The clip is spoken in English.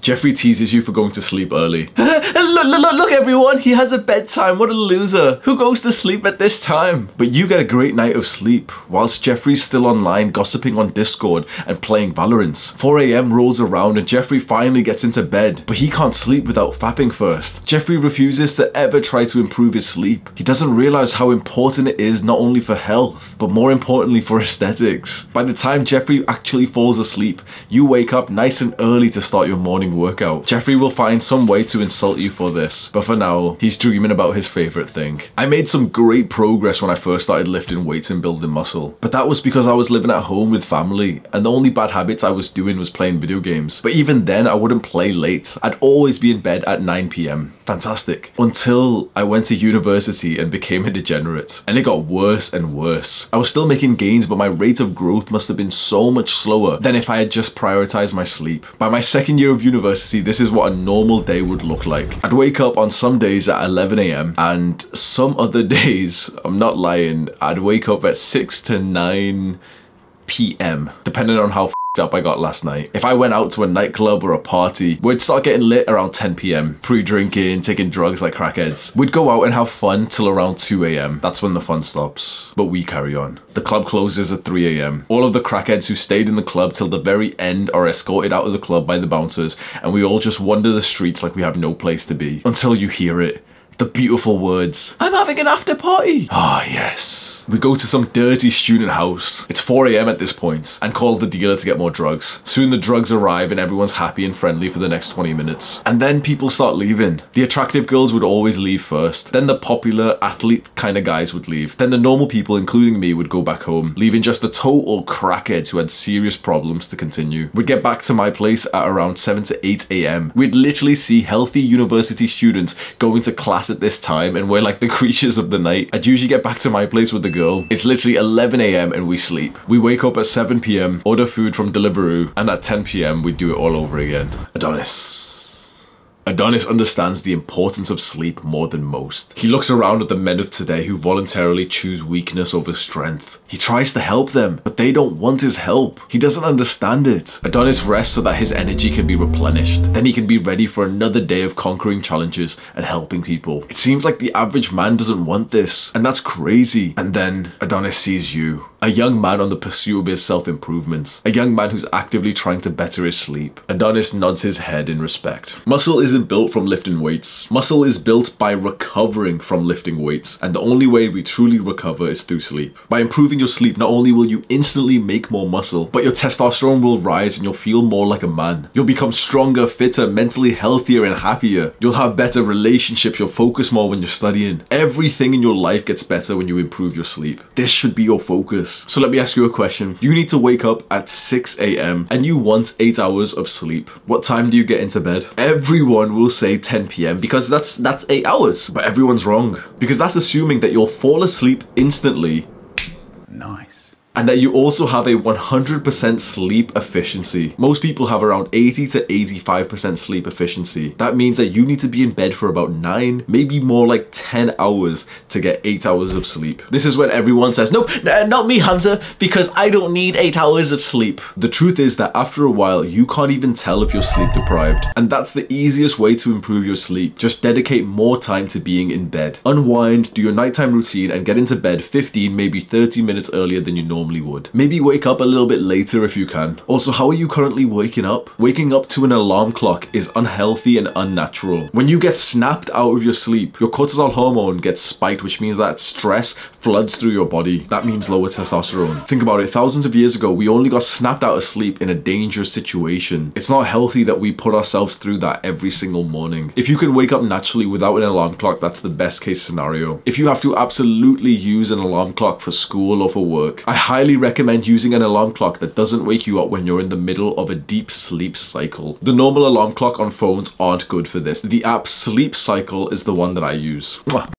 Jeffrey teases you for going to sleep early. Look everyone, he has a bedtime, what a loser. Who goes to sleep at this time? But you get a great night of sleep, whilst Jeffrey's still online gossiping on Discord and playing Valorant. 4 AM rolls around and Jeffrey finally gets into bed, but he can't sleep without fapping first. Jeffrey refuses to ever try to improve his sleep. He doesn't realize how important it is not only for health, but more importantly for aesthetics. By the time Jeffrey actually falls asleep, you wake up nice and early to start your morning workout. Jeffrey will find some way to insult you for this, but for now, he's dreaming about his favorite thing. I made some great progress when I first started lifting weights and building muscle, but that was because I was living at home with family, and the only bad habits I was doing was playing video games. But even then, I wouldn't play late. I'd always be in bed at 9 PM. Fantastic. Until I went to university and became a degenerate, and it got worse and worse. I was still making gains, but my rate of growth must have been so much slower than if I had just prioritized my sleep. By my second year of university, this is what a normal day would look like. I'd wake up on some days at 11 AM, and some other days, I'm not lying, I'd wake up at 6 to 9 PM, depending on how up I got last night. If I went out to a nightclub or a party, we'd start getting lit around 10 PM, pre-drinking, taking drugs like crackheads. We'd go out and have fun till around 2 AM. That's when the fun stops, but we carry on. The club closes at 3 AM. All of the crackheads who stayed in the club till the very end are escorted out of the club by the bouncers, and we all just wander the streets like we have no place to be, until you hear it. The beautiful words, "I'm having an after party." Ah, yes. We go to some dirty student house. It's 4 AM at this point, and call the dealer to get more drugs. Soon the drugs arrive and everyone's happy and friendly for the next 20 minutes. And then people start leaving. The attractive girls would always leave first. Then the popular athlete kind of guys would leave. Then the normal people, including me, would go back home, leaving just the total crackheads who had serious problems to continue. We'd get back to my place at around 7 to 8 AM. We'd literally see healthy university students going to class at this time, and we're like the creatures of the night. I'd usually get back to my place with the girl. It's literally 11 AM and we sleep. We wake up at 7 PM, order food from Deliveroo, and at 10 PM we do it all over again. Adonis understands the importance of sleep more than most. He looks around at the men of today who voluntarily choose weakness over strength. He tries to help them, but they don't want his help. He doesn't understand it. Adonis rests so that his energy can be replenished. Then he can be ready for another day of conquering challenges and helping people. It seems like the average man doesn't want this, and that's crazy. And then Adonis sees you. A young man on the pursuit of his self-improvement. A young man who's actively trying to better his sleep. Adonis nods his head in respect. Muscle isn't built from lifting weights. Muscle is built by recovering from lifting weights. And the only way we truly recover is through sleep. By improving your sleep, not only will you instantly make more muscle, but your testosterone will rise and you'll feel more like a man. You'll become stronger, fitter, mentally healthier and happier. You'll have better relationships. You'll focus more when you're studying. Everything in your life gets better when you improve your sleep. This should be your focus. So let me ask you a question. You need to wake up at 6 AM and you want 8 hours of sleep. What time do you get into bed? Everyone will say 10 PM because that's 8 hours. But everyone's wrong, because that's assuming that you'll fall asleep instantly. Nice. And that you also have a 100% sleep efficiency. Most people have around 80 to 85% sleep efficiency. That means that you need to be in bed for about 9, maybe more like 10 hours to get 8 hours of sleep. This is when everyone says, no, not me, Hamza, because I don't need 8 hours of sleep. The truth is that after a while, you can't even tell if you're sleep deprived. And that's the easiest way to improve your sleep. Just dedicate more time to being in bed. Unwind, do your nighttime routine, and get into bed 15, maybe 30 minutes earlier than you normally would. Maybe wake up a little bit later if you can. Also, how are you currently waking up? Waking up to an alarm clock is unhealthy and unnatural. When you get snapped out of your sleep, your cortisol hormone gets spiked, which means that stress floods through your body. That means lower testosterone. Think about it, thousands of years ago, we only got snapped out of sleep in a dangerous situation. It's not healthy that we put ourselves through that every single morning. If you can wake up naturally without an alarm clock, that's the best case scenario. If you have to absolutely use an alarm clock for school or for work, I highly recommend using an alarm clock that doesn't wake you up when you're in the middle of a deep sleep cycle. The normal alarm clock on phones aren't good for this. The app Sleep Cycle is the one that I use. Mwah.